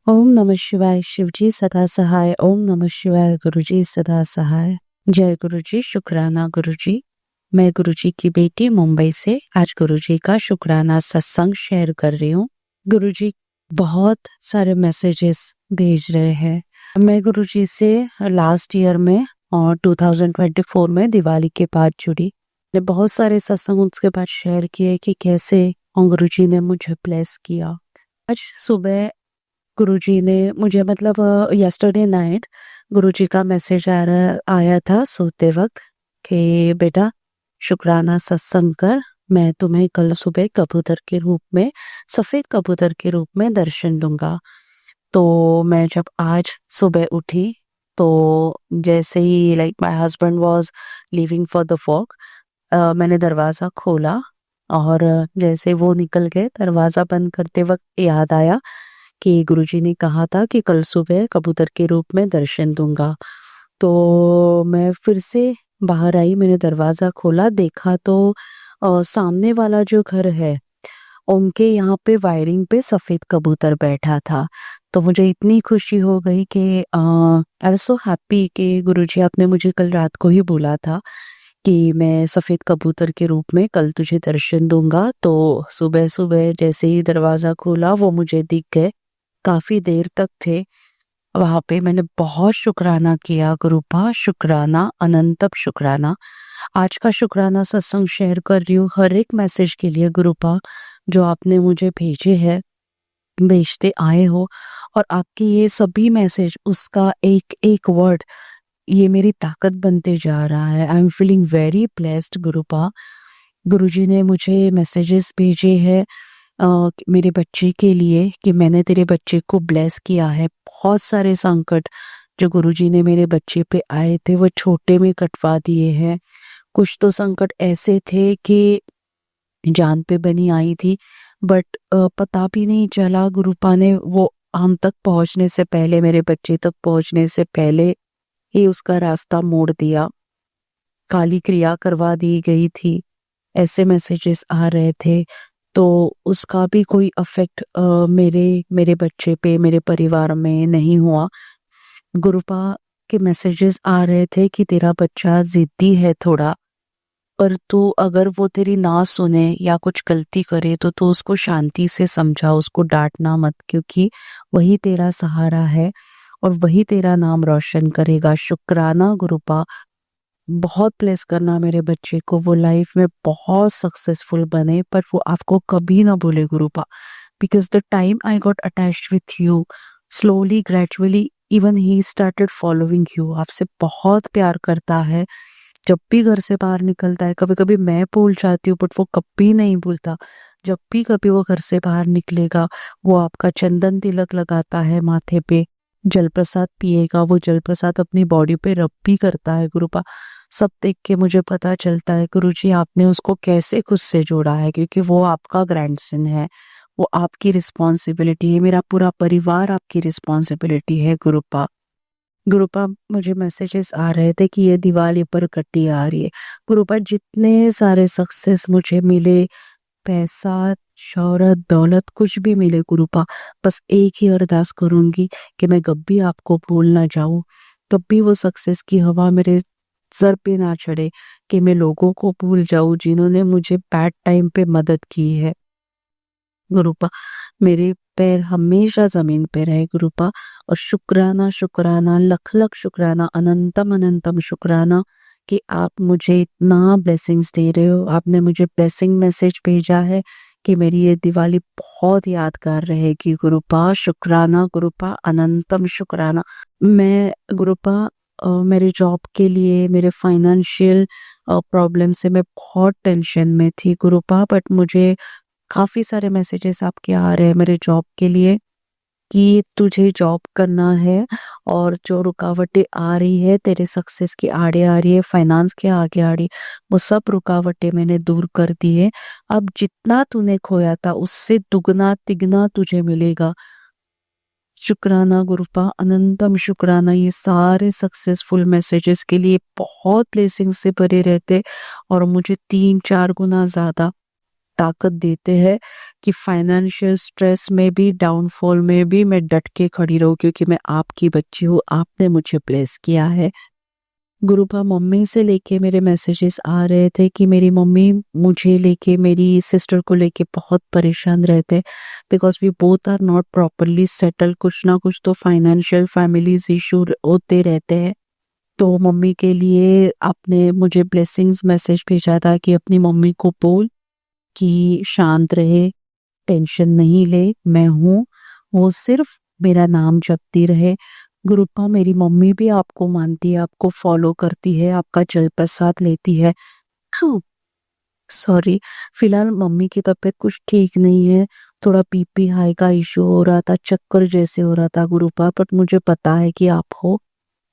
ओम नमः शिवाय शिवजी सदा सहाय। ओम नमः शिवाय गुरुजी सदा सहाय। जय गुरुजी। शुक्राना गुरुजी। मैं गुरुजी की बेटी मुंबई से आज गुरुजी का शुक्राना सत्संग शेयर कर रही हूँ। गुरुजी बहुत सारे मैसेजेस भेज रहे हैं। मैं गुरुजी से लास्ट ईयर में और 2024 में दिवाली के बाद जुड़ी। मैंने बहुत सारे सत्संग उसके बाद शेयर किए कि कैसे गुरुजी ने मुझे ब्लेस किया। आज सुबह गुरुजी ने मुझे यस्टरडे नाइट गुरुजी का मैसेज आया था सोते वक्त कि बेटा शुक्राना सत्संग कर, मैं तुम्हें कल सुबह कबूतर के रूप में, सफेद कबूतर के रूप में दर्शन दूंगा। तो मैं जब आज सुबह उठी तो जैसे ही my husband was leaving for the walk, मैंने दरवाजा खोला और जैसे वो निकल गए, दरवाजा बंद करते वक्त याद आया कि गुरुजी ने कहा था कि कल सुबह कबूतर के रूप में दर्शन दूंगा। तो मैं फिर से बाहर आई, मैंने दरवाजा खोला, देखा तो सामने वाला जो घर है उनके यहाँ पे वायरिंग पे सफेद कबूतर बैठा था। तो मुझे इतनी खुशी हो गई कि आई वाज सो हैप्पी कि गुरुजी आपने मुझे कल रात को ही बोला था कि मैं सफेद कबूतर के रूप में कल तुझे दर्शन दूंगा। तो सुबह सुबह जैसे ही दरवाजा खोला वो मुझे दिख गए, काफी देर तक थे वहां पे। मैंने बहुत शुक्राना किया गुरुपा, शुक्राना अनंतम शुक्राना। आज का शुक्राना सत्संग शेयर कर रही हूँ हर एक मैसेज के लिए गुरुपा, जो आपने मुझे भेजे हैं, भेजते आए हो। और आपके ये सभी मैसेज, उसका एक एक वर्ड, ये मेरी ताकत बनते जा रहा है। I am feeling very blessed Gurupa. गुरुजी ने मुझे मैसेजेस भेजे हैं मेरे बच्चे के लिए कि मैंने तेरे बच्चे को ब्लेस किया है। बहुत सारे संकट जो गुरुजी ने मेरे बच्चे पे आए थे वो छोटे में कटवा दिए हैं। कुछ तो संकट ऐसे थे कि जान पे बनी आई थी, बट पता भी नहीं चला, गुरुपा ने वो हम तक पहुंचने से पहले, मेरे बच्चे तक पहुंचने से पहले ही उसका रास्ता मोड़ दिया, काली क्रिया करवा दी गई थी, ऐसे मैसेजेस आ रहे थे। तो उसका भी कोई अफेक्ट मेरे मेरे बच्चे पे, मेरे परिवार में नहीं हुआ। गुरुपा के मैसेजेस आ रहे थे कि तेरा बच्चा जिद्दी है थोड़ा, पर तू अगर वो तेरी ना सुने या कुछ गलती करे तो तू उसको शांति से समझा, उसको डांटना मत, क्योंकि वही तेरा सहारा है और वही तेरा नाम रोशन करेगा। शुक्राना गुरुपा, बहुत ब्लेस करना मेरे बच्चे को, वो लाइफ में बहुत सक्सेसफुल बने, पर वो आपको कभी ना भूले Gurupa. Because the time I got attached with you, slowly gradually even he started following you. आपसे बहुत प्यार करता है, जब भी घर से बाहर निकलता है, कभी कभी मैं भूल जाती हूँ बट वो कभी नहीं भूलता। जब भी कभी वो घर से बाहर निकलेगा, वो आपका चंदन तिलक लगाता है माथे पे, जल प्रसाद पिएगा, वो जल प्रसाद अपनी बॉडी पे रब भी करता है गुरुपा। सब देख के मुझे पता चलता है गुरुजी आपने उसको कैसे खुद से जोड़ा है, क्योंकि वो आपका ग्रैंडसन है, वो आपकी रिस्पॉन्सिबिलिटी है, मेरा पूरा परिवार आपकी रिस्पॉन्सिबिलिटी है गुरुपा। गुरुपा मुझे मैसेजेस आ रहे थे कि ये दिवाली पर कट्टी आ रही है गुरुपा। जितने सारे सक्सेस मुझे मिले, पैसा, शौहरत, दौलत, कुछ भी मिले गुरुपा, बस एक ही अरदास करूंगी कि मैं कभी आपको भूल ना जाऊं, कभी वो सक्सेस की हवा मेरे सर पे ना चढ़े कि मैं लोगों को भूल जाऊं जिन्होंने मुझे बैड टाइम पे मदद की है गुरुपा। मेरे पैर हमेशा जमीन पे रहे गुरुपा। और शुक्राना शुक्राना, लख लख शुक्राना, अनंतम अनंतम शुक्राना कि आप मुझे इतना ब्लेसिंग्स दे रहे हो। आपने मुझे ब्लेसिंग मैसेज भेजा है कि मेरी ये दिवाली बहुत यादगार रहेगी गुरुपा। शुक्राना गुरुपा, अनंतम शुक्राना। मैं गुरुपा मेरे जॉब के लिए, मेरे फाइनेंशियल प्रॉब्लम से मैं बहुत टेंशन में थी गुरुपा, बट मुझे काफी सारे मैसेजेस आपके आ रहे हैं मेरे जॉब के लिए कि तुझे जॉब करना है, और जो रुकावटें आ रही है तेरे सक्सेस की आड़े आ रही है, फाइनेंस के आगे आ रही, वो सब रुकावटें मैंने दूर कर दी है। अब जितना तूने खोया था उससे दुगना तिगना तुझे मिलेगा। शुक्राना गुरुपा, अनंतम शुक्राना। ये सारे सक्सेसफुल मैसेजेस के लिए बहुत ब्लेसिंग से भरे रहते और मुझे 3-4 गुना ज्यादा ताकत देते हैं कि फाइनेंशियल स्ट्रेस में भी, डाउनफॉल में भी मैं डट के खड़ी रहूं, क्योंकि मैं आपकी बच्ची हूँ, आपने मुझे ब्लेस किया है। गुरुपा मम्मी से लेके मेरे मैसेजेस आ रहे थे कि मेरी मम्मी मुझे लेके, मेरी सिस्टर को लेके बहुत परेशान रहते, because we both are not properly settle. कुछ ना कुछ तो फाइनेंशियल फैमिलीज इशू होते रहते हैं। तो मम्मी के लिए आपने मुझे ब्लेसिंग्स मैसेज भेजा था कि अपनी मम्मी को बोल कि शांत रहे, टेंशन नहीं ले, मैं हूँ, वो सिर्फ मेरा नाम जपती रहे। गुरुपा मेरी मम्मी भी आपको मानती है, आपको फॉलो करती है, आपका जल प्रसाद लेती है। सॉरी, फिलहाल मम्मी की तबीयत कुछ ठीक नहीं है, थोड़ा बीपी हाई का इशू हो रहा था, चक्कर जैसे हो रहा था गुरुपा, बट मुझे पता है कि आप हो,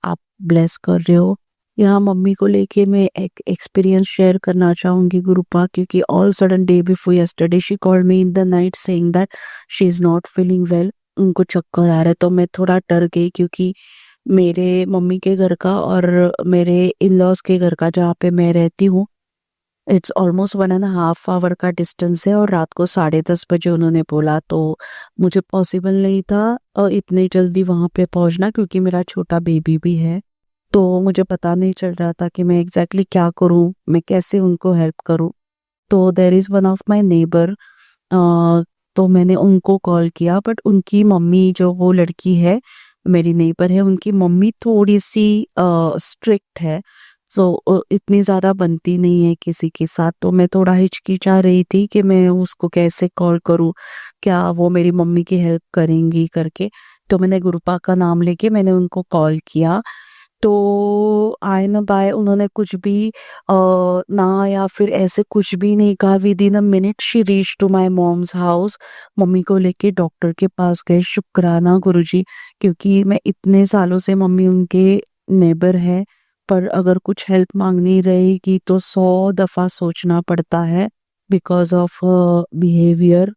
आप ब्लेस कर रहे हो। यहाँ मम्मी को लेके मैं एक एक्सपीरियंस शेयर करना चाहूंगी गुरुपा, क्योंकि all sudden day before yesterday she called me in the night saying that she is not feeling well, उनको चक्कर आ रहा है। तो मैं थोड़ा डर गई, क्योंकि मेरे मम्मी के घर का और मेरे इन लॉज के घर का, जहाँ पे मैं रहती हूँ, इट्स ऑलमोस्ट 1.5 आवर का डिस्टेंस है। और रात को 10:30 बजे उन्होंने बोला, तो मुझे पॉसिबल नहीं था इतनी जल्दी वहां पे पहुंचना, क्योंकि मेरा छोटा बेबी भी है। तो मुझे पता नहीं चल रहा था कि मैं एग्जैक्टली क्या करूं, मैं कैसे उनको हेल्प करूं। तो there is one of my neighbour, तो मैंने उनको कॉल किया, बट उनकी मम्मी, जो वो लड़की है मेरी नेबर है, उनकी मम्मी थोड़ी सी स्ट्रिक्ट है। सो इतनी ज़्यादा बनती नहीं है किसी के साथ। तो मैं थोड़ा हिचकिचा रही थी कि मैं उसको कैसे कॉल करूं, क्या वो मेरी मम्मी की हेल्प करेंगी करके। तो मैंने गुरुपा का नाम लेके मैंने उनको कॉल किया। तो आए ना बाय उन्होंने कुछ भी ना या फिर ऐसे कुछ भी नहीं कहा। Within a minute she reach to my mom's house. मम्मी को लेके डॉक्टर के पास गए। शुक्राना गुरुजी, क्योंकि मैं इतने सालों से, मम्मी उनके नेबर है, पर अगर कुछ हेल्प मांगनी रहेगी तो 100 दफा सोचना पड़ता है, बिकॉज ऑफ बिहेवियर,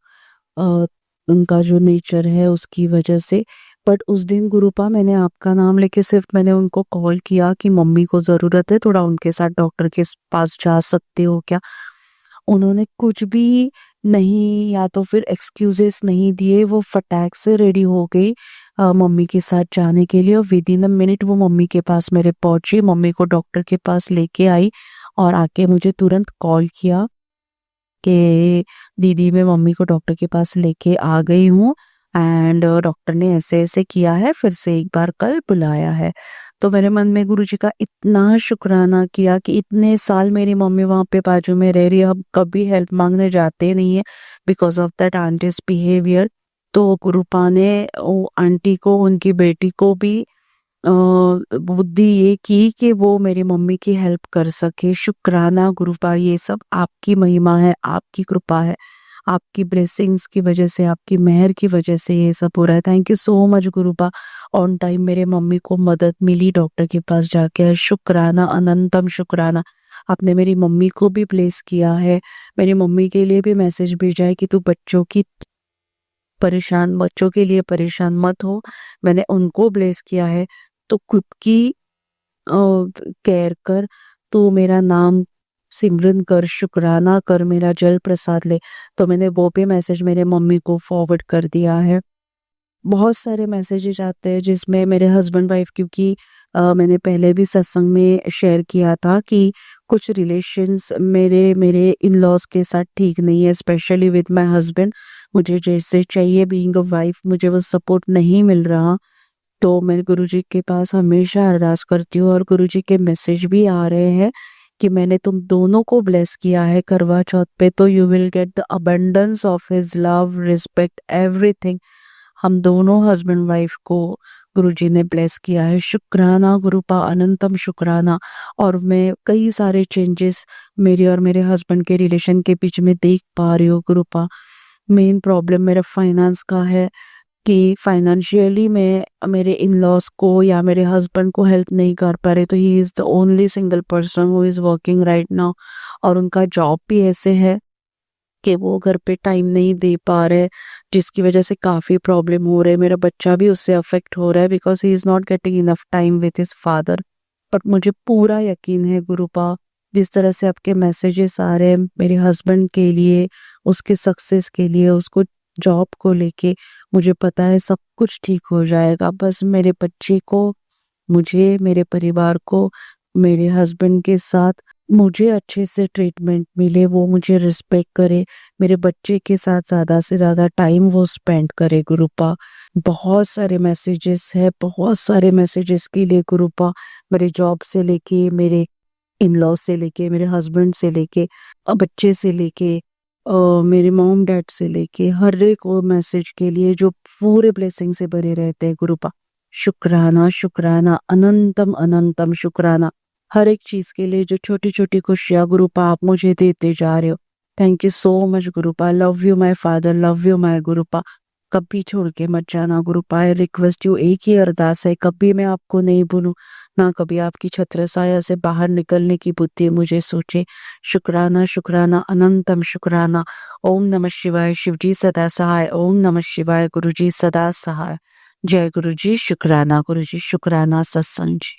उनका जो नेचर है उसकी वजह से। बट उस दिन गुरुपा मैंने आपका नाम लेके सिर्फ मैंने उनको कॉल किया कि मम्मी को ज़रूरत है, थोड़ा उनके साथ डॉक्टर के पास जा सकते हो क्या। उन्होंने कुछ भी नहीं, या तो फिर एक्सक्यूजेस नहीं दिए, वो फटाक से रेडी हो गई मम्मी के साथ जाने के लिए। और विद इन अ मिनट वो मम्मी के पास मेरे पहुंची, मम्मी को डॉक्टर के पास लेके आई और आके मुझे तुरंत कॉल किया कि दीदी मैं मम्मी को डॉक्टर के पास लेके आ गई हूँ, एंड डॉक्टर ने ऐसे ऐसे किया है, फिर से एक बार कल बुलाया है। तो मेरे मन में गुरुजी का इतना शुक्राना किया कि इतने साल मेरी मम्मी वहाँ पे बाजू में रह रही है, अब कभी हेल्प मांगने जाते नहीं है because of that aunties behaviour. तो गुरुपा ने वो आंटी को, उनकी बेटी को भी बुद्धि ये की कि वो मेरी मम्मी की हेल्प कर सके। शुक्राना गुरुपा, ये सब आपकी महिमा है, आपकी कृपा है, आपकी ब्लेसिंग्स की वजह से, आपकी मेहर की वजह से ये सब हो रहा है। Thank you so much गुरुपा। On time मेरे मम्मी को मदद मिली डॉक्टर के पास जाके। शुक्राना, अनंतम शुक्राना। आपने मेरी मम्मी को भी ब्लेस किया है, मेरी मम्मी के लिए भी मैसेज भेजा है कि तू बच्चों के लिए परेशान मत हो, मैंने उनको ब्लेस किया है। तो खुद की केयर कर, तू मेरा नाम सिमरन कर, शुक्राना कर, मेरा जल प्रसाद ले। तो मैंने वो भी मैसेज मेरे मम्मी को फॉरवर्ड कर दिया है। बहुत सारे मैसेजेस आते हैं जिसमें मेरे हस्बैंड वाइफ, क्योंकि मैंने पहले भी सत्संग में शेयर किया था कि कुछ रिलेशंस मेरे मेरे इन लॉज के साथ ठीक नहीं है, स्पेशली विद माय हस्बैंड। मुझे जैसे चाहिए बीइंग अ वाइफ, मुझे वो सपोर्ट नहीं मिल रहा। तो मैं गुरुजी के पास हमेशा अरदास करती हूँ, और गुरुजी के मैसेज भी आ रहे हैं कि मैंने तुम दोनों को ब्लेस किया है करवा चौथ पे, तो you will get the abundance of his love, respect, everything. हम दोनों हस्बैंड वाइफ को गुरुजी ने ब्लेस किया है। शुक्राना गुरुपा, अनंतम शुक्राना। और मैं कई सारे चेंजेस मेरे और मेरे हस्बैंड के रिलेशन के बीच में देख पा रही हूँ गुरुपा। मेन प्रॉब्लम मेरा फाइनेंस का है कि फाइनेंशियली मैं मेरे इन लॉज को या मेरे हस्बैंड को हेल्प नहीं कर पा रहे। तो he is the only single person who is working right now, और उनका जॉब भी ऐसे है कि वो घर पे टाइम नहीं दे पा रहे, जिसकी वजह से काफ़ी प्रॉब्लम हो रहे। मेरा बच्चा भी उससे अफेक्ट हो रहा है because he is not getting enough time with his father. But मुझे पूरा यकीन है गुरुपा जिस तरह से आपके मैसेजेस आ रहे हैं मेरे हस्बैंड के लिए, उसके सक्सेस के लिए, उसको जॉब को लेके, मुझे पता है सब कुछ ठीक हो जाएगा। बस मेरे बच्चे को, मुझे, मेरे परिवार को, मेरे हस्बैंड के साथ मुझे अच्छे से ट्रीटमेंट मिले, वो मुझे रिस्पेक्ट करे, मेरे बच्चे के साथ ज़्यादा से ज़्यादा टाइम वो स्पेंड करे गुरुपा। बहुत सारे मैसेजेस है, बहुत सारे मैसेजेस के लिए गुरुपा, मेरे जॉब से लेके, मेरे इन लॉ से लेके, मेरे हस्बैंड से लेके, बच्चे से लेके, मेरे मॉम डैड से लेके, हर एक वो मैसेज के लिए जो पूरे ब्लेसिंग से भरे रहते हैं गुरुपा। शुक्राना, शुक्राना, अनंतम अनंतम शुक्राना। हर एक चीज के लिए जो छोटी छोटी खुशियाँ गुरुपा आप मुझे देते जा रहे हो। Thank you so much Gurupa. Love you my father, love you my Gurupa. कभी छोड़ के मत जाना गुरुपा। आई रिक्वेस्ट यू, एक ही अरदास है, कभी मैं आपको नहीं भूलूं, ना कभी आपकी छत्र साया से बाहर निकलने की बुद्धि मुझे सोचे। शुक्राना, शुक्राना, अनंतम शुक्राना। ओम नमः शिवाय। शिवजी सदा सहाय। ओम नमः शिवाय। गुरुजी सदा सहाय। जय गुरुजी। शुक्राना गुरुजी, शुक्राना सत्संग जी।